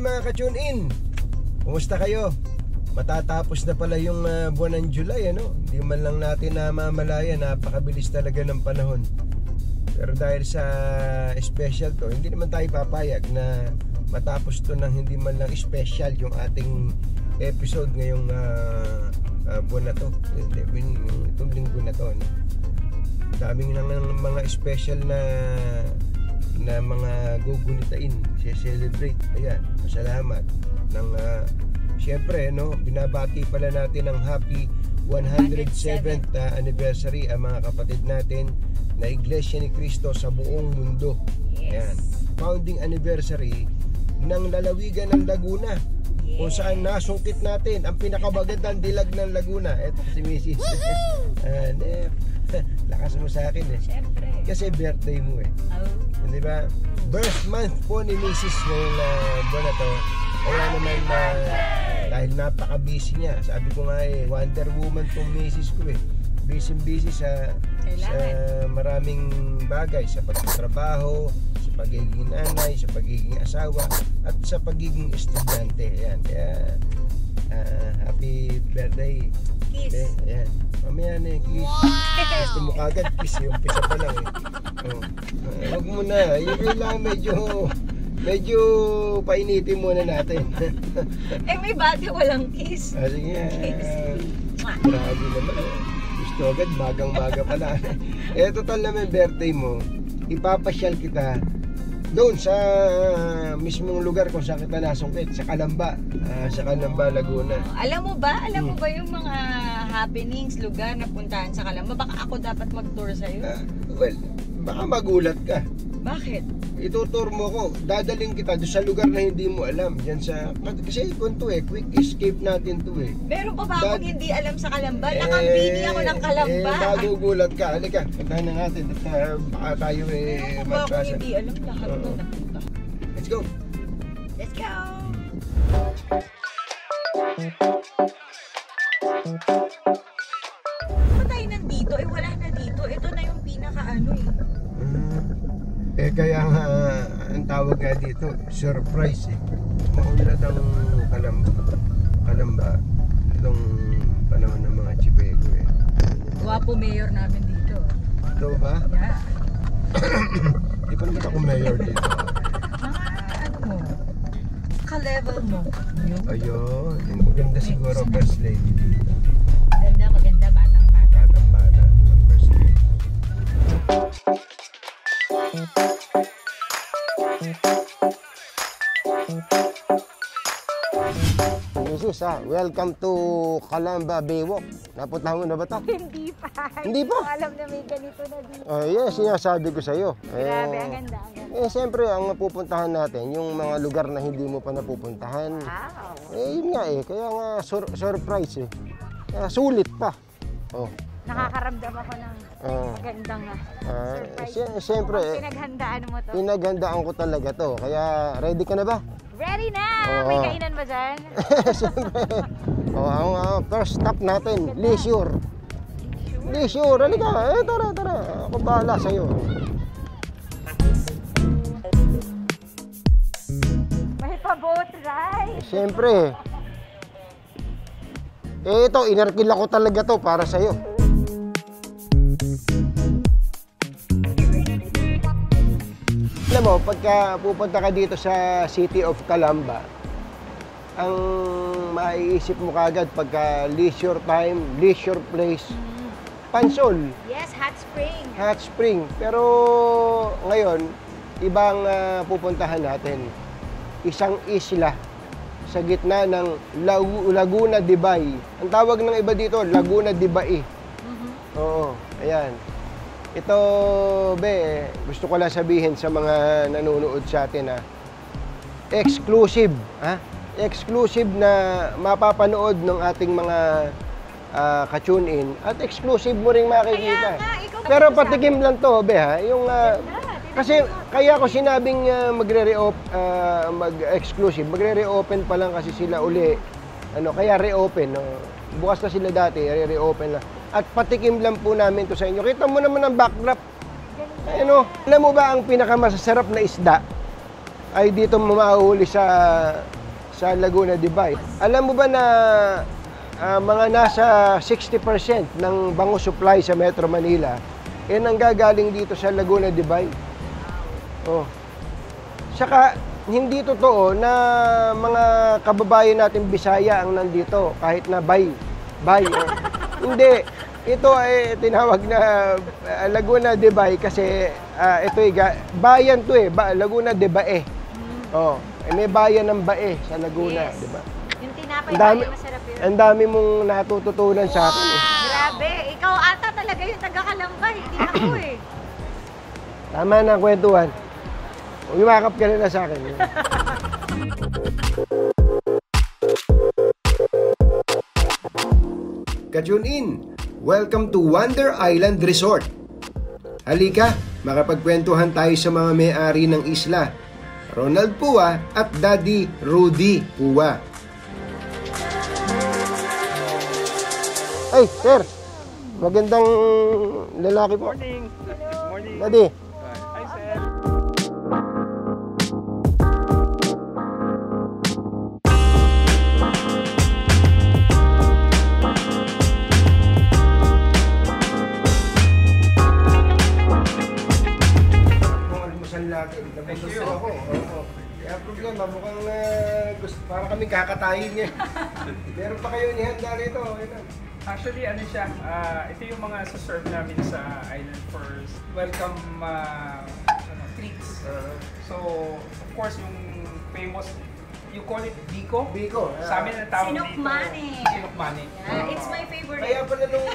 mga ka-tune in. Kumusta kayo? Matatapos na pala yung buwan ng July, ano? Hindi man lang natin namamalaya, napakabilis talaga ng panahon. Pero dahil sa special to, hindi naman tayo papayag na matapos to ng hindi man lang special yung ating episode ngayong buwan na to. Itong linggo na to, ano? Daming nang mga special na mga gugunitain, celebrate. Ayan, masalamat ng siyempre, no, binabati pala natin ng happy 107th anniversary ang mga kapatid natin na Iglesia ni Cristo sa buong mundo. Ayan, founding anniversary ng lalawigan ng Laguna, kung saan nasungkit natin ang pinakamagandang dilag ng Laguna. Eto si Mrs. Lakas mo sa akin eh. Siyempre. Kasi birthday mo eh. Di ba? Birth month po ni Mrs. ngayong buwan na to. Kaya naman dahil napaka-busy niya. Sabi ko nga eh, Wonder Woman tong Mrs. ko eh. Busy sa maraming bagay. Sa pagtatrabaho, sa pagiging nanay, sa pagiging asawa, at sa pagiging estudyante. Ayan. Kaya happy birthday. Kiss. Okay, ayan. Mamaya na yung kiss. Gusto mo kagad kiss, yung pisa pa lang eh. Huwag mo na. Yung kailangan medyo painitin muna natin. May bati walang kiss. Sige. Grabe naman. Gusto agad, magang-maga pala. Total naman birthday mo, ipapasyal kita doon sa mismong lugar kung saan kita nasungkit, sa Calamba, Laguna. Alam mo ba yung mga happenings, lugar na puntahan sa Calamba? Baka ako dapat mag-tour sa'yo. Well, baka magulat ka. Bakit? Itutur mo ko, dadaling kita doon sa lugar na hindi mo alam. Kasi kunto quick escape natin to eh. Meron pa ba akong hindi alam sa Calamba? Nakambini ako ng Calamba. Magugulat ka. Halika, puntahan na natin. Baka tayo meron pa akong hindi alam lahat na napunta. Let's go! Let's go! Saan tayo nandito? Wala na dito. Ito na yung pinaka-ano eh. Kaya nga, ang tawag nga dito, surprise eh. Maunlad ang Calamba itong panahon ng mga Chipego eh. Guwapo mayor namin dito. Ito ba? Yeah. Di pa naman ako mayor dito. Ano mo? Ka-level mo. Ayun, maganda siguro first lady dito. Maganda, batang-bata. Batang-bata, first lady. Mrs. Welcome to Calamba Baywalk. Napuntahan mo na ba ito? Hindi pa. Hindi pa? Alam na may ganito na dito. Yes, sinasabi ko sa iyo. Grabe, ang ganda. Siyempre, ang pupuntahan natin, yung mga lugar na hindi mo pa napupuntahan. Wow. Yun nga kaya nga surprise eh. Sulit pa. Nakakaramdam ako ng magandang surprise. Siyempre, pinaghandaan mo to. Pinaghandaan ko talaga to. Kaya, ready ka na ba? Ready na! May kainan ba dyan? Siyempre. Ang first stop natin, Leisure. Leisure, halika. Tara. Ako bahala sa'yo. May pa-boat ride. Siyempre. Ito, inarkil ako talaga to para sa'yo. Alam mo, pagka pupunta ka dito sa City of Calamba, ang maiisip mo kagad pagka leisure time, leisure place, Pansol. Yes, hot spring. Hot spring. Pero ngayon, ibang pupuntahan natin. Isang isla sa gitna ng Laguna de Bay. Ang tawag ng iba dito, Laguna de Bay. Oo, ayan. Ito, gusto ko lang sabihin sa mga nanonood sa atin exclusive, exclusive na mapapanood ng ating mga ka-tune-in at exclusive mo ring makikita. Pero patikim lang to, yung kasi kaya ko sinabing mag-exclusive, magre-reopen pa lang kasi sila uli. Kaya reopen, bukas na sila dati, re-reopen lang. At patikim lang po namin to sa inyo. Kita mo naman ang backdrop. Alam mo ba ang pinakamasasarap na isda ay dito mahuhuli sa sa Laguna de Bay. Alam mo ba na mga nasa 60% ng bango supply sa Metro Manila nanggagaling dito sa Laguna de Bay. Oh. Saka hindi totoo na mga kababayan natin Bisaya ang nandito kahit na bay. Hindi. Ito ay tinawag na Laguna de Bay kasi ito ay bayan to Laguna de Bae. Oh, may bayan ng Bae sa Laguna, yes. di ba? Yung tinapay bayan masarap yun. Ang dami mong natututunan sa akin Grabe, ikaw ata talaga yung taga-Kalamba, hindi ako Tama na ang kwentuhan. Umimakap ka na sa akin. Ka-tune in! Welcome to Wonder Island Resort. Halika, makapagkwentuhan tayo sa mga may-ari ng isla, Ronald Pua at Daddy Rudy Pua. Ay, sir! Magandang lalaki po. Morning! Good morning! Daddy! Hi, sir! Gusto ako. Kaya problema, mukhang para kami kakatayin niya. Meron pa kayo inihanda rito. Actually, ano siya, ito yung mga serve namin sa island for welcome treats. So, of course, yung famous, you call it biko? Biko. Sa amin ang tawag dito. Sinukmani. Sinukmani. It's my favorite. Kaya pala nung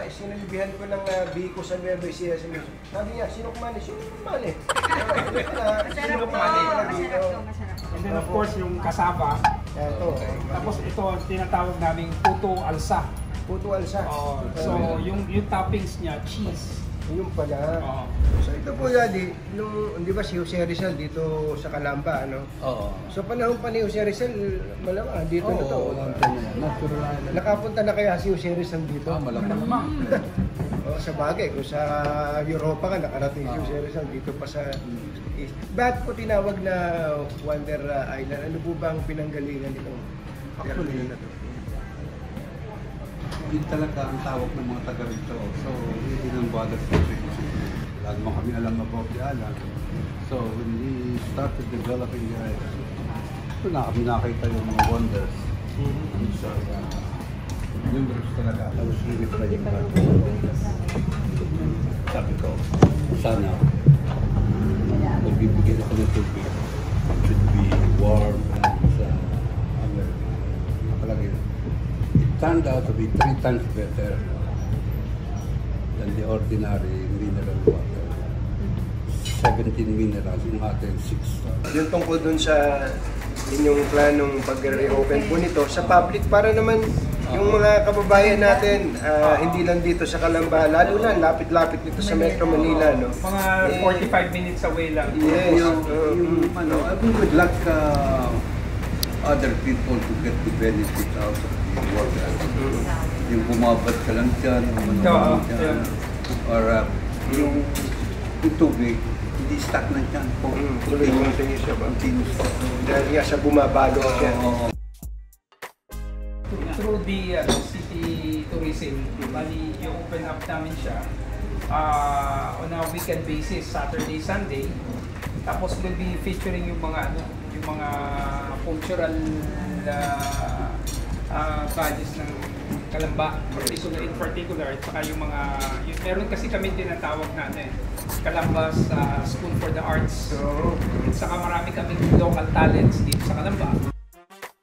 sinalibihan ko ng biko sa Nueva Ecija, sabi niya, sinukmani. Masarap to. Masarap. And then of course, yung kasaba. Tapos ito, tinatawag namin puto alsa. Puto alsa. So, yung toppings niya, cheese. Yun pala. So ito po Daddy, di ba si Jose Rizal dito sa Calamba, ano? Oo. So panahon pa ni Jose Rizal, malamang dito na to. Nakapunta na kaya si Jose Rizal dito? Malamang. Sa bagay, kung sa Europa ka, nakarating si Jose Rizal dito pa sa East. Bakit po tinawag na Wonder Island? Ano po ba ang pinanggalingan nito? Actually, yun talaga ang tawag ng mga taga rito. So, we didn't bother to fix it. Lagi mo kami alam about the island. So, when we started developing the island, ito na kami nakita yung mga wonders. So, numerous talaga. Tapos hirit na yung mga. Sabi ko, sana magbibigyan ako ng tubig. It should be warm and nakalagay. It turned out to be 3 times better than the ordinary mineral water. 17 minerals, yung atin 6. Yung tungkol dun sa inyong planong pag-reopen po nito sa public para naman yung mga kababayan natin hindi lang dito sa Calamba, lalo na lapit-lapit nito sa Metro Manila, no? Mga 45 minutes away lang. Yes. We would like other people to get the benefit out of the water. Yung bumabad ka lang dyan, dyan, or yung tubig, hindi stuck na dyan po. Continuous siya ba? Dahil nga sa bumabalo siya. Through the city tourism, bali i-open up namin siya on a weekend basis, Saturday, Sunday. Tapos we'll be featuring yung mga cultural values ng Calamba, in particular, at saka yung meron kasi kami tinatawag na Calamba's School for the Arts. At saka marami kaming local talents dito sa Calamba.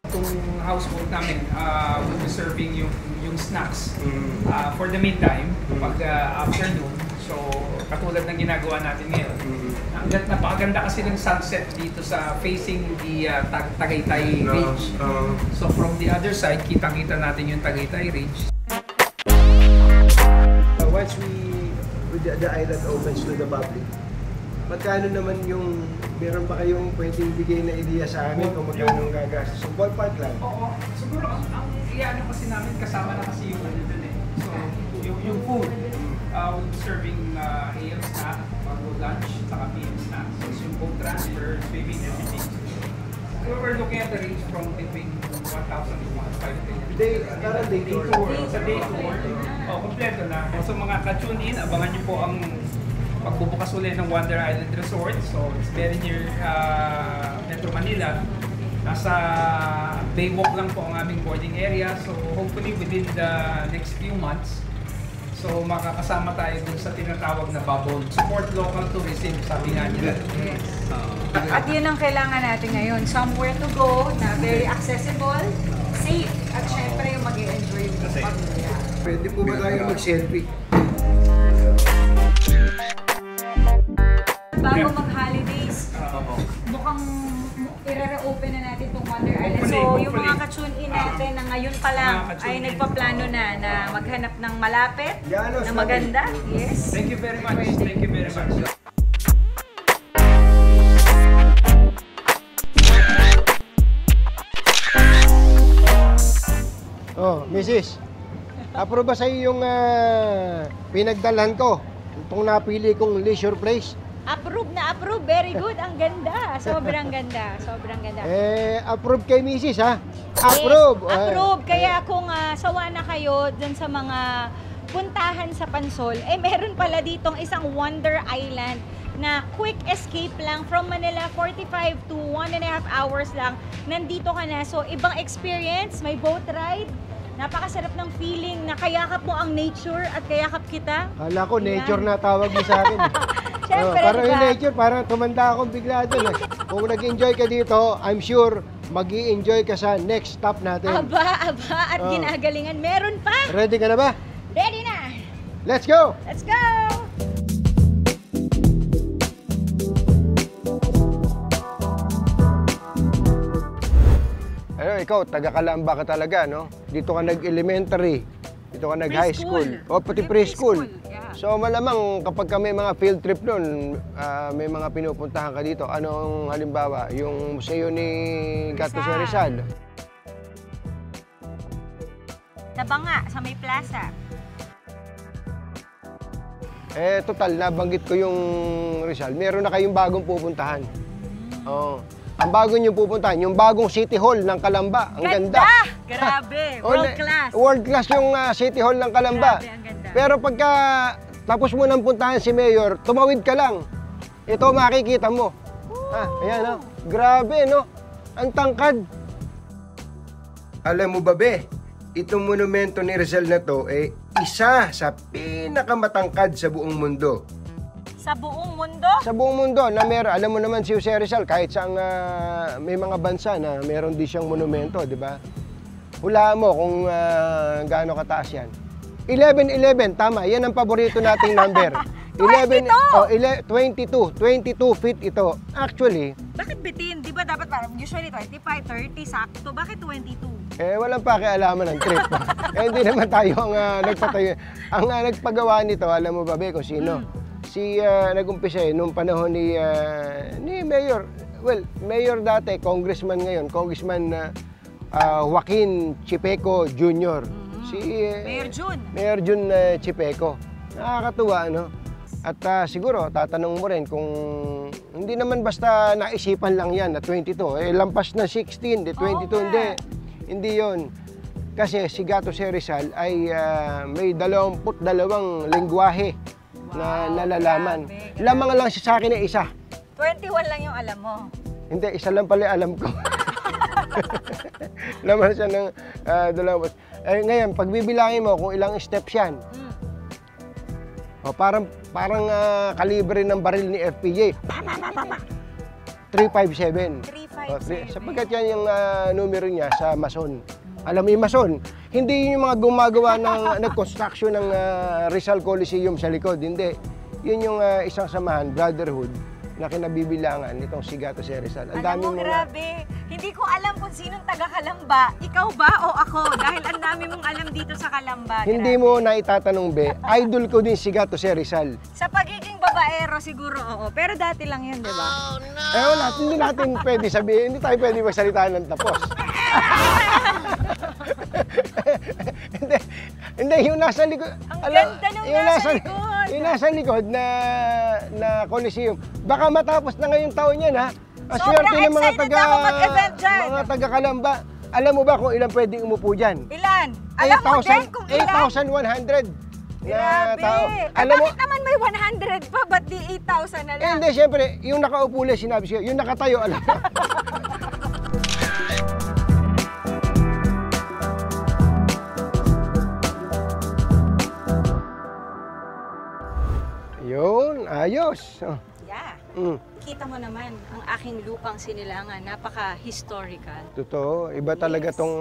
Itong household namin, we'll be serving yung snacks for the meantime, pag afternoon. So, katulad ng ginagawa natin ngayon. Napakaganda kasi ng sunset dito sa facing the Tagaytay Ridge. So from the other side, kitang-kita natin yung Tagaytay Ridge. Once the island opens to the public, magkano naman yung, meron pa kayong pwedeng bigay na idea sa amin kung magkano ang gagastos? So ballpark lang. Oo, siguro ang iano kasi namin kasama na kasi yung dun eh. So yung food, we'll be serving AM snack, lunch, saka PM snack. So yung boat transfer, swimming, everything. we're looking at the range from between 1,000 to 1,500. Parang day tour. Sa day tour, kompleto na. So mga ka-tune in, abangan niyo po ang pagbubukas ulit ng Wonder Island Resort. So it's very near Metro Manila. Nasa Baywalk lang po ang aming boarding area. So hopefully within the next few months, so makakasama tayo dun sa tinatawag na bubble. Support local tourism, sabi nga nila. Yes. At yun ang kailangan natin ngayon. Somewhere to go na very accessible, safe, at syempre yung mag-i-enjoy yung pamilya. Pwede po ba tayo mag-selfie? Bago mag-holidays, mukhang i-re-open na natin itong Wonder Island. So, yung mga ka-tune in natin na ngayon pa lang ay nagpaplano na maghanap ng malapit, na maganda. Yes. Thank you very much. Thank you very much. Oh, Mrs. Approve ba sa'yo yung pinagdalhan ko? Itong napili kong leisure place? Approve na approve. Very good. Ang ganda. Sobrang ganda. Sobrang ganda. Approve kay Mrs. ha? Approve! Yes, approve. Kaya kung sawa na kayo dun sa mga puntahan sa Pansol, meron pala ditong isang Wonder Island na quick escape lang from Manila, 45 to 1.5 hours lang. Nandito ka na. So, ibang experience. May boat ride. Napakasarap ng feeling na kayakap mo ang nature at kayakap kita. Kala ko nature na tawag mo sa akin. Siyempre, parang diba? yung nature, parang tumanda akong bigla doon. Kung nag-enjoy ka dito, I'm sure mag-i-enjoy ka sa next stop natin. Aba, at ginagalingan. Meron pa. Ready ka na ba? Ready na. Let's go! Let's go! Ano, ikaw, taga-Calamba ka talaga, no? Dito ka nag-elementary, dito ka nag-high school, o pati preschool. Yeah. So malamang kapag ka may mga field trip doon, may mga pinupuntahan ka dito. Anong halimbawa, yung museo ni Gato Rizal? Nabanga sa may plaza. Total, nabanggit ko yung Rizal. Meron na kayong bagong pupuntahan. Oo. Ang bago nyo pupuntahan, yung bagong City Hall ng Calamba. Ang ganda! Grabe! World class! World class yung City Hall ng Calamba. Grabe, ang ganda. Pero pagka tapos mo nang puntahan si Mayor, tumawid ka lang. Ito makikita mo. Ayan, no? Grabe, no? Ang tangkad. Alam mo ba, be? Itong monumento ni Rizal na to, isa sa pinakamatangkad sa buong mundo. Sa buong mundo? Sa buong mundo na meron, alam mo naman si Jose Rizal, kahit sa may mga bansa na meron din siyang monumento, di ba? Hulaan mo kung gaano kataas yan. 11-11, tama. Yan ang paborito nating number. 22! 22 feet ito. Actually, Bakit bitin? Di ba dapat parang usually 25, 30, sakto. Bakit 22? walang pakialaman ng trip. Hindi naman tayo ang nagpatayo. Ang nagpagawa nito, alam mo ba, be, kung sino? Si nag-umpisa nung panahon ni Mayor. Well, Mayor dati, Congressman ngayon. Congressman Joaquin Chipeco Jr. Si Mayor Jun Chipeco. Nakakatuwa, no? At siguro, tatanong mo rin kung hindi naman basta naisipan lang yan na 22. Lampas na 16, 22, hindi yon. Kasi si Gato Rizal ay may 22 lengguwahe na nalalaman. Grabe. Lamang lang siya sa akin ay isa. 21 lang yung alam mo. Hindi, isa lang pala alam ko. Laman siya ng 2. Ngayon, pagbibilangin mo kung ilang steps yan. Parang kalibre ng baril ni FPJ. 357. 357. Sapagkat yan yung numero niya sa Mason. Alam mo yung Mason, hindi yung mga gumagawa ng nag-construction ng Rizal Coliseum sa likod. Hindi. Yun yung isang samahan, brotherhood, na kinabibilangan nitong si Gato Rizal. Alam mo, grabe. Hindi ko alam kung sinong taga-Calamba. Ikaw ba o ako? Dahil ang dami mong alam dito sa Calamba. Hindi mo na itatanong, be. Idol ko din si Gato Rizal. Sa pagiging babaero siguro, oo. Pero dati lang yun, di ba? Oh, no! Wala. Hindi natin pwede sabihin. Hindi tayo pwede magsalita ng tapos. Hindi, yung nasa likod. Ang ganda nung nasa likod. Yung nasa likod na Coliseum. Baka matapos na ngayong taon yan, ha? Sobrang excited ako mag-event dyan. Mga taga-Kalamba. Alam mo ba kung ilan pwedeng umupo dyan? Ilan? Alam mo din kung ilan? 8,100. Grabe. Tao. Alam mo, bakit naman may 100 pa? Ba't di 8,000 na lang? Hindi, siyempre, yung nakaupo lang sinabi siya. Yung nakatayo, alam mo. Yun, ayos. Oh. Yeah. Mm. Kita mo naman ang aking lupang sinilangan, napaka-historical. Totoo, iba talaga tong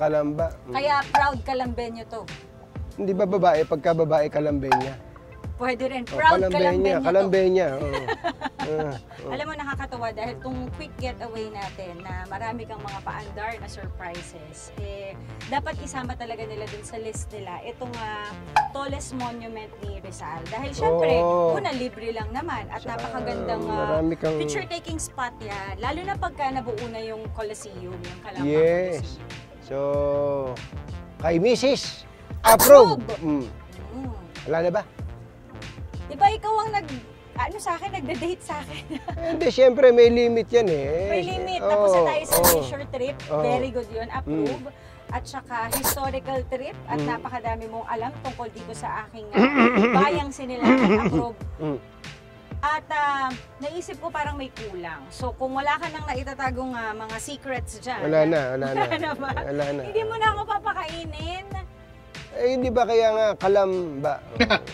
Kalamba. Kaya proud Kalambenyo to. Hindi ba babae? Pagka babae, Kalambenya. Pwede rin, proud Kalambenyo to. Kalambenya. Alam mo, nakakatawa dahil itong quick getaway natin na marami kang mga paandar na surprises, dapat isama talaga nila dun sa list nila itong tallest monument ni Rizal. Dahil syempre, una libre lang naman at napakagandang picture-taking spot yan. Lalo na pagka nabuo na yung Coliseum, yung Calamba Yes. Coliseum. So, kay Mrs. Approve! Wala na ba? Diba ikaw ang nagde-date sa akin? Hindi, syempre may limit yan eh. May limit. Tapos tayo sa leisure trip. Very good yun. Approve. At saka historical trip. At napakadami mong alam tungkol dito sa aking bayang sinilangan. Approve. At naisip ko parang may kulang. So kung wala ka nang naitatagong mga secrets dyan. Wala na. Wala na ba? Wala na. Hindi mo na ako papakainin. Eh, hindi ba kaya nga kalamba?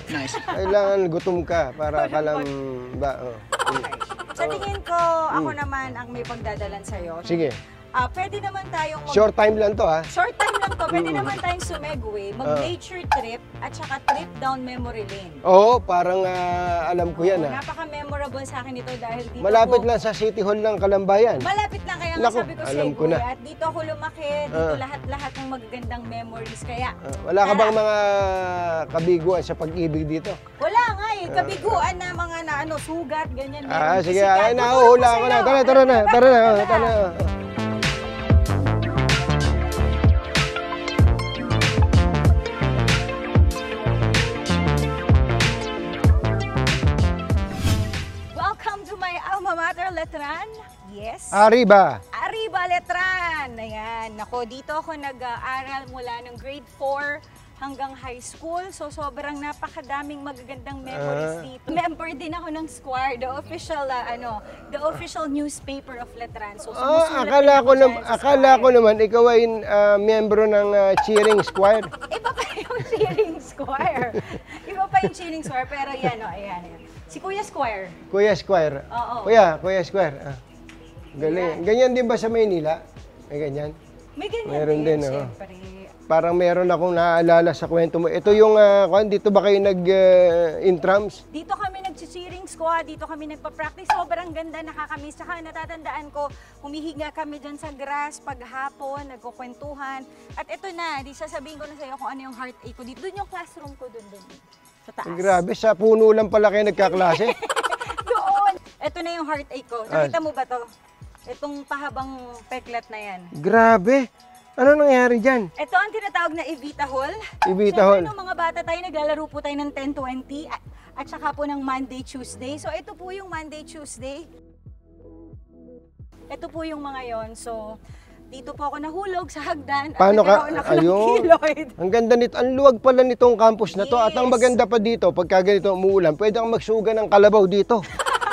Nice. Kailangan gutom ka para kalamba. Okay. Sa tingin ko, ako naman ang may pagdadalan sa'yo. Sige. Pwede naman tayong Short time lang to, ha? Short time lang to. Pwede naman tayong sumegway, mag-nature trip at saka trip down memory lane. Oo, parang alam ko yan, ha? Napaka-memorable sa akin ito dahil dito Malapit lang sa City Hall ng Kalambayan. Malapit lang, kaya nga Naku, sabi ko alam ko Segway. na. At dito ako lumaki, dito lahat ng magagandang memories. Kaya, Wala ka bang mga kabiguan sa pag-ibig dito? wala nga eh, kabiguan na mga sugat, ganyan. Sige, nahuhula ko na. Tara na. Letran? Yes. Arriba! Arriba, Letran! Ayan. Nako, dito ako nag-aaral mula ng grade 4 hanggang high school. So, sobrang napakadaming magagandang memories dito. Member din ako ng Square, the official newspaper of Letran. So, akala ko naman, ikaw ay miyembro ng Cheering Square. Iba pa yung Cheering Square. Pero ayan. Si Kuya Square. Kuya Square. Oo. Kuya Square. Galing. Ganyan din ba sa Maynila? May ganyan? May ganyan Meron din, siyempre. Parang meron akong naaalala sa kwento mo. Ito yung, dito ba kayo nag-intrams? Dito kami nag-cheering squad, dito kami nagpa-practice. Sobrang ganda, nakakamiss. Saka natatandaan ko, humihiga kami dyan sa grass paghapon, nagkukwentuhan. At ito na, sasabihin ko na sa'yo kung ano yung heartache ko dito. Doon yung classroom ko, doon. Sa taas. Grabe, sa puno lang pala kayo nagkaklase. Doon! Ito na yung heartache ko. Nakita mo ba to? Itong pahabang peklat na yan. Grabe! Ano nangyari dyan? Ito ang tinatawag na Evita Hall. Evita Hall. Siyempre, nung mga bata tayo, naglalaro po tayo ng 10-20 at saka po ng Monday, Tuesday. So, ito po yung Monday, Tuesday. Ito po yung mga yon. So, dito po ako nahulog sa hagdan. Paano ka? Ayun. Ang ganda nito. Ang luwag pala nitong campus na to. At ang maganda pa dito, pagka ganito umuulan, pwede kang magsuga ng kalabaw dito.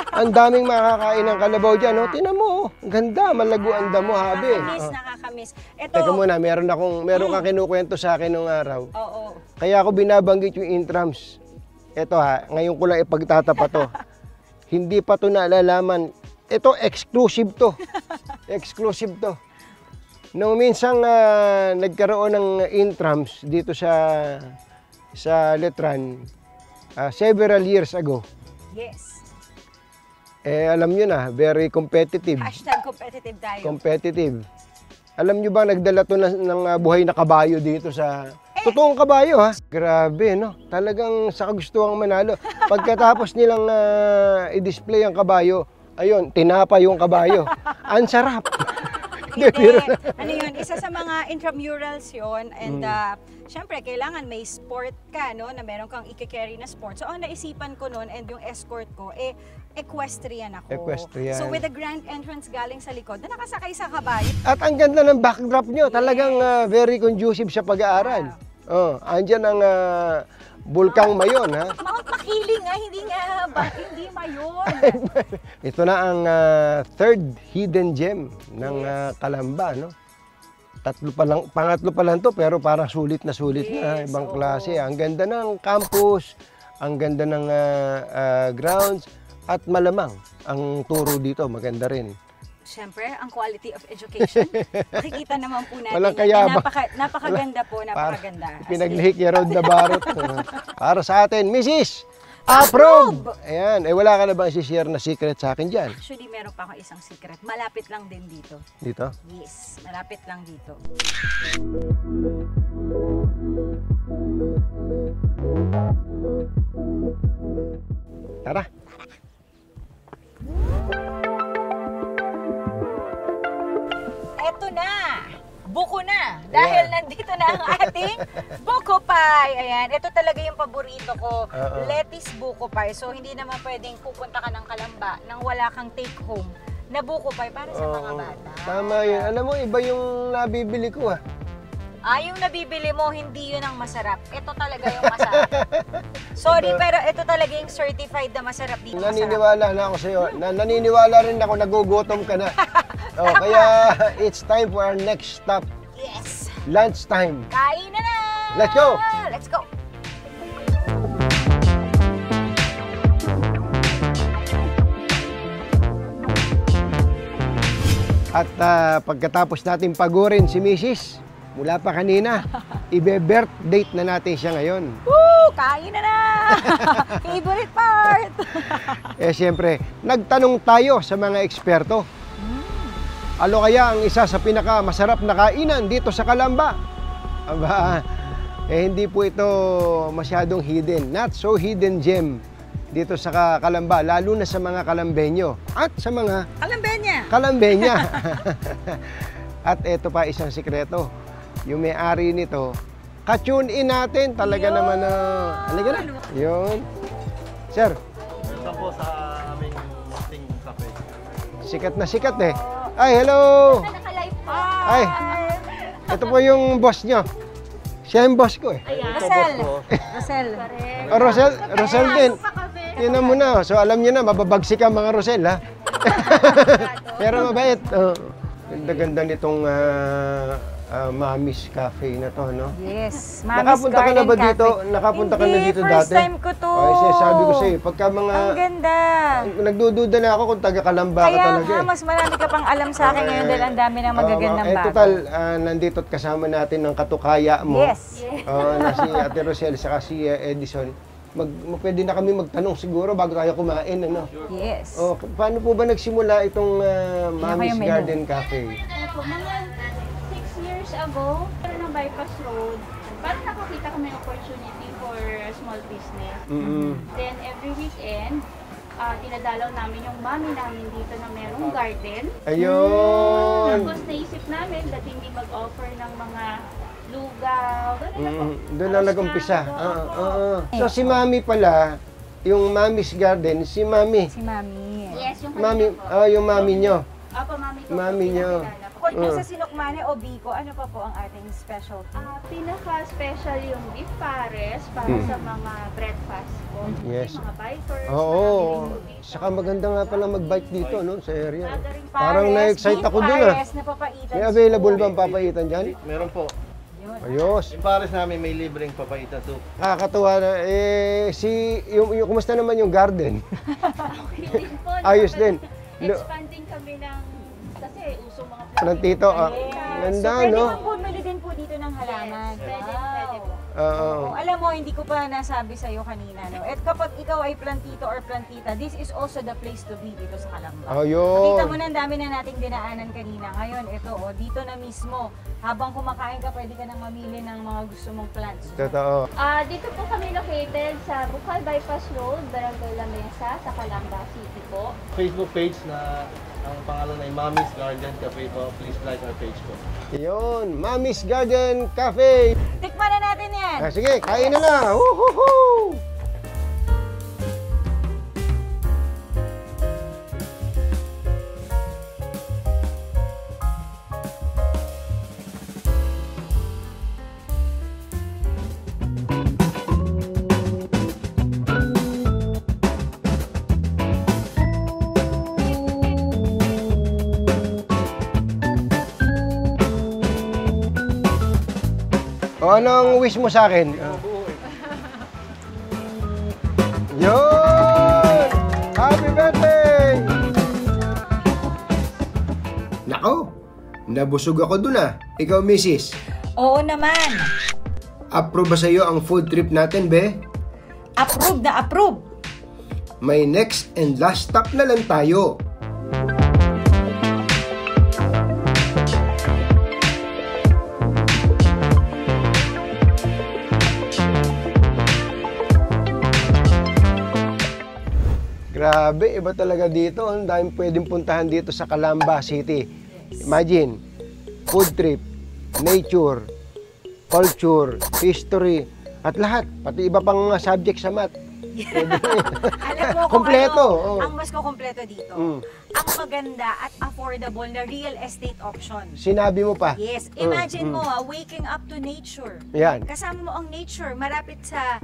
Ang daming makakain ng kalabaw dyan. Oh. Tinan mo. Ang ganda. Malago ang damo, habi. Nakakamiss. Ito. Teka muna, meron kang kinukwento sa akin nung araw. Oo. Kaya ako binabanggit yung intrams. Ito ngayon ko lang ipagtatapa to. Hindi pa to naalalaman. Ito, exclusive to. Exclusive to. Nung minsang nagkaroon ng intrams dito sa Letran, several years ago. Yes. Alam nyo na, very competitive. Hashtag competitive tayo. Competitive. Alam nyo ba, nagdala to ng buhay na kabayo dito sa... Totoong kabayo, ha? Grabe, no? Talagang sa kagustuhang manalo. Pagkatapos nilang i-display ang kabayo, ayun, tinapa yung kabayo. Ang sarap. Hindi. Ano yun, isa sa mga intramurals yun. And syempre, kailangan may sport ka, no? Na meron kang i-carry na sport. So, ang naisipan ko nun and yung escort ko, equestrian ako. Equestrian. So, with the grand entrance galing sa likod, na nakasakay sa kabayo. At ang ganda ng backdrop nyo. Talagang very conducive sa pag-aaral. Andyan ang Bulkang Mayon, ha? Mount Makiling, hindi Mayon. Ito na ang third hidden gem ng Calamba, no? Pangatlo pa lang to, pero parang sulit na ibang klase. Ang ganda ng campus, ang ganda ng grounds, at malamang ang turo dito maganda rin. Siyempre, ang quality of education. Makikita naman po natin. Walang kayabang. Napakaganda po, napakaganda. Pinaglihik ni Rod na Barot. Para sa atin, Mrs. Approve! Ayan, wala ka na bang isi-share na secret sa akin dyan? Actually, meron pa ako isang secret. Malapit lang din dito. Dito? Yes, malapit lang dito. Tara. Eto na! Buko na! Dahil nandito na ang ating buko pie. Ayan, ito talaga yung paborito ko. Lettuce buko pie. So, hindi naman pwedeng pupunta ka ng Calamba nang wala kang take home na buko pie para sa mga bata. Tama yun. Alam mo, iba yung nabibili ko yung nabibili mo, hindi yun ang masarap. Ito talaga yung masarap. Sorry, pero ito talaga yung certified na masarap dito. Naniniwala na ako sa'yo. Naniniwala rin ako, nagugutom ka na. Kaya it's time for our next stop. Yes! Lunch time. Kain na! Let's go! Let's go! At pagkatapos natin pagurin si Mrs., mula pa kanina, ibe-birth date na natin siya ngayon. Woo! Kain na! Favorite part! Siyempre, nagtanong tayo sa mga eksperto. Ano kaya ang isa sa pinakamasarap na kainan dito sa Calamba? Aba, hindi po ito masyadong hidden. Not so hidden gem dito sa Calamba, lalo na sa mga Calambeño at sa mga Calambenya. At ito pa isang sikreto. Yung may-ari nito, ka-tune in natin. Talaga naman halika na. Yun. Sir. Ito po sa aming Masting Cafe. Sikat na sikat eh. Ay, hello! Ay, ito po yung boss nyo. Siya yung boss ko eh. Rosel din. Tinan mo na. So alam nyo na, mababagsik ang mga Rosel ha. Pero mabait. Ganda-ganda nitong Mami's Cafe na to, no? Yes, Nakapunta ka na ba dito? Nakapunta ka na dito dati? First time ko to. Ay, sabi ko sa'yo, pagka mga... Ang ganda. Nagdududa na ako kung taga-Calamba ka talaga. Kaya mas marami ka pang alam sa akin ngayon dahil ang dami ng magagandang bagay. Total, nandito at kasama natin ng katukaya mo. Yes. Na si Ate Rosel, saka si Edison. Pwede na kami magtanong siguro bago tayo kumain, ano? Yes. Paano po ba nagsimula itong Mami's Garden Cafe? Mga 6 years ago, pero ng bypass road, parang nakakita kami ng opportunity for a small business. Then every weekend, dinadalaw namin yung mami namin dito na merong garden. Ayun! Tapos naisip namin that hindi mag-offer ng mga lugaw. Doon lang nag-umpisa. So si Mami pala, yung Mami's Garden, si Mami. Si Mami. Yes, yung Mami, yung Mami nyo. Apo, mami ko. Mami nyo. Kung sa Sinukmane o Biko, ano pa po ang ating specialty? Pinaka-special yung beef pares para sa mga breakfast po. Yes. Yung mga bikers. Oo. Saka maganda nga pala mag-bike dito, no? Sa area. Parang na-excite ako dun, Pares na papaitan. May available ba ang papaitan dyan? Meron po. Ayos. Yung pares namin may libreng papaitan soup. Nakakatuwa na. Kumusta naman yung garden? Ayos din. Expanding kami ng, kasi uso mga Plantito. Ganda, so, no? pwede bumili din po dito ng halaman. Pwede po. Alam mo, hindi ko pa nasabi sa'yo kanina, no? At kapag ikaw ay plantito or plantita, this is also the place to be dito sa Calamba. Kita mo na ang dami na nating dinaanan kanina. Ngayon, ito, dito na mismo. Habang kumakain ka, pwede ka nang mamili ng mga gusto mong plants. Totoo. Dito po kami located sa Bukal Bypass Road, Barangay La Mesa, sa Calamba City po. Facebook page na Ang pangalan ay Mommy's Garden Cafe po. Please like our page po. Yun, Mommy's Garden Cafe. Tikman na natin yan. Sige, kain na na. Woohoo! O, anong wish mo sa akin? Yun! Happy birthday! Nako, nabusog ako dun ah. Ikaw, Mrs. Oo naman. Approve ba sa'yo ang food trip natin, be? Approve na approve. May next and last stop na lang tayo. Grabe, iba talaga dito. Ang daming pwedeng puntahan dito sa Calamba City. Imagine, food trip, nature, culture, history, at lahat. Pati iba pang subject sa math. Alam mo kung Kompleto, ano, oh. ang mas kukompleto dito. Ang maganda at affordable na real estate option. Sinabi mo pa. Yes. Imagine mo, waking up to nature. Yan. Kasama mo ang nature, marapit sa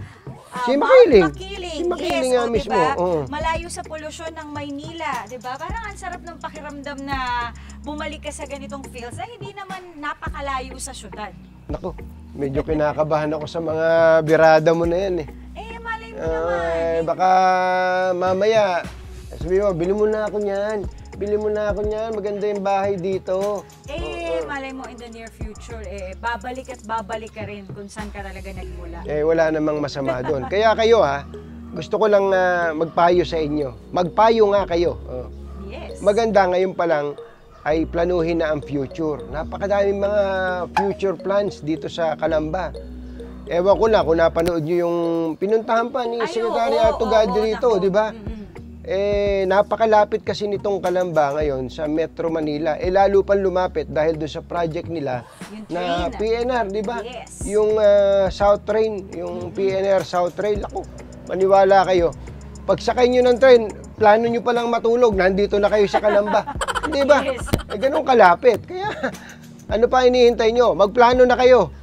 Si Mount Makiling. Makiling. Si Makiling Yes, nga mismo. diba? Oo. Malayo sa polusyon ng Maynila, 'di ba? Parang ang sarap ng pakiramdam na bumalik ka sa ganitong feels na hindi naman napakalayo sa syudad. Naku, medyo kinakabahan ako sa mga birada mo na yan eh. Malay mo naman. Baka mamaya, sabi mo, bili mo na ako niyan. Bili mo na ako niyan, maganda yung bahay dito. Malay mo in the near future, babalik at babalik ka rin kung saan ka talaga nagmula. Wala namang masama doon. Kaya kayo gusto ko lang magpayo sa inyo. Magpayo nga kayo. Yes. Maganda ngayon pa lang ay planuhin na ang future. Napakadaming mga future plans dito sa Calamba. Ewan ko na kung napanood nyo yung pinuntahan pa ni Secretary Atugad dito, di ba? Napakalapit kasi nitong Calamba ngayon sa Metro Manila. Lalo pang lumapit dahil doon sa project nila na PNR, di ba? Yes. Yung South Train, yung PNR South Train. Ako, maniwala kayo. Pagsakay nyo ng train, plano nyo palang matulog, nandito na kayo sa Calamba. Di ba? Yes. Ganun kalapit. Kaya, ano pa hinihintay nyo? Magplano na kayo.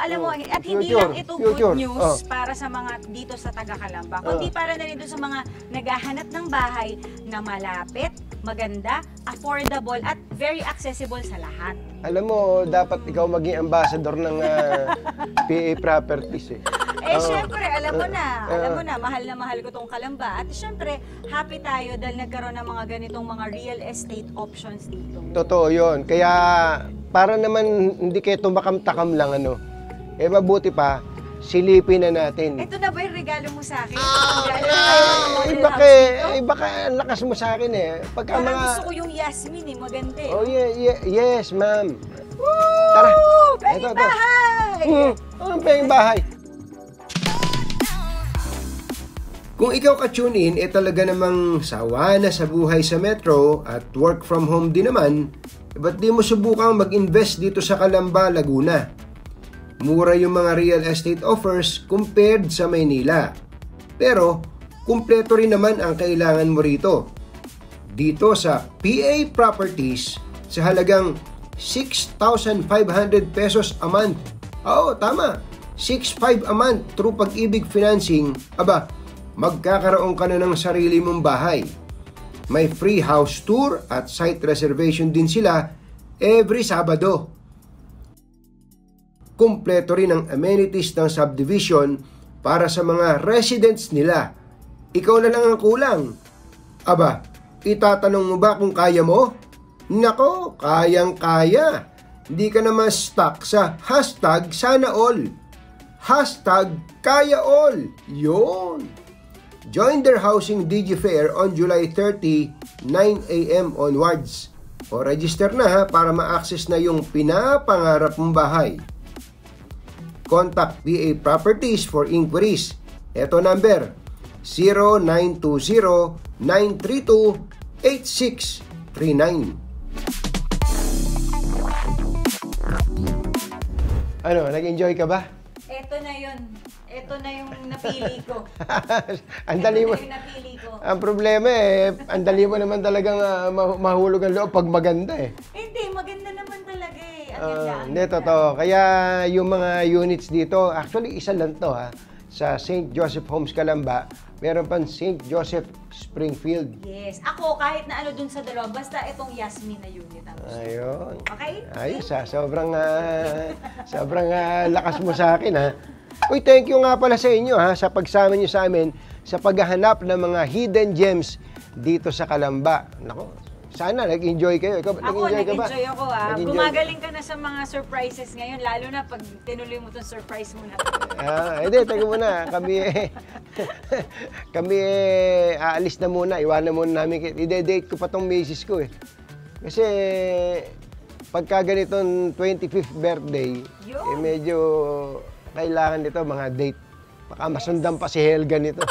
Alam mo, at hindi lang ito good news para sa mga dito sa taga-Calamba, kundi para na rin doon sa mga naghahanap ng bahay na malapit, maganda, affordable, at very accessible sa lahat. Alam mo, dapat ikaw maging ambassador ng PA Properties eh. Siyempre, alam mo na, mahal ko tong Calamba. At siyempre, happy tayo dahil nagkaroon ng mga ganitong mga real estate options dito. Totoo yun. Kaya, para naman hindi kayo tumakam-takam lang, mabuti pa, silipin na natin. Ito na ba yung regalo mo sa akin? Baka ang lakas mo sa akin eh. Parang gusto ko yung Yasmin maganda eh. Yes, ma'am. Tara. Penging bahay! Ang penging bahay. Kung ikaw ka-tune in, talaga namang sawa na sa buhay sa Metro at work from home din naman, ba't di mo subukang mag-invest dito sa Calamba, Laguna? Mura yung mga real estate offers compared sa Maynila. Pero, kumpleto rin naman ang kailangan mo rito. Dito sa PA Properties, sa halagang 6,500 pesos a month. Oo, tama. 6,500 a month through Pag-ibig Financing. Magkakaroon ka na ng sarili mong bahay. May free house tour at site reservation din sila every Sabado. Kumpleto rin ang amenities ng subdivision para sa mga residents nila. Ikaw na lang ang kulang. Itatanong mo ba kung kaya mo? Nako, kayang-kaya. Hindi ka naman stuck sa #SanaAll. #KayaAll. Yun. Join their housing DG Fair on July 30, 9 a.m. onwards. O register na para ma-access na yung pinapangarap mong bahay. Contact PA Properties for inquiries. Ito number 0920-932-86 0917-939-39. Ano, nag-enjoy ka ba? Ito na yun. Ito na yung napili ko. Ang dali mo. Ito na yung napili ko. Ang problema ang dali mo naman talagang mahulog ang loob pag maganda Hindi, maganda naman talaga Ang ganda. Hindi, totoo. Kaya yung mga units dito, actually isa lang to sa St. Joseph Homes Calamba, meron pang St. Joseph Springfield. Yes. Ako, kahit na ano dun sa dalawa, basta itong Yasmin na unit ang gusto. Ayun. Okay? Ayos sobrang lakas mo sa akin Uy, thank you nga pala sa inyo sa pagsama niyo sa amin sa paghahanap ng mga hidden gems dito sa Calamba. Nako, sana nag-enjoy kayo. Ikaw, Ako, nag-enjoy ka ba? nag-enjoy ako Nag-enjoy. Gumagaling ka na sa mga surprises ngayon, lalo na pag tinuloy mo itong surprise mo na. Hindi, taga muna. Kami aalis na muna. Iwanan muna namin. I-date ko pa tong misis ko Kasi pagka ganitong 25th birthday, medyo kailangan nito mga date. Baka masundan pa si Helga nito.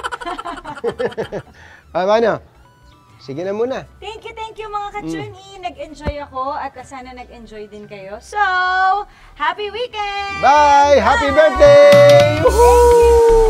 Paano? Sige na muna. Thank you mga ka-tune-in. Nag-enjoy ako at sana nag-enjoy din kayo. So, happy weekend! Bye! Happy birthday! Woohoo!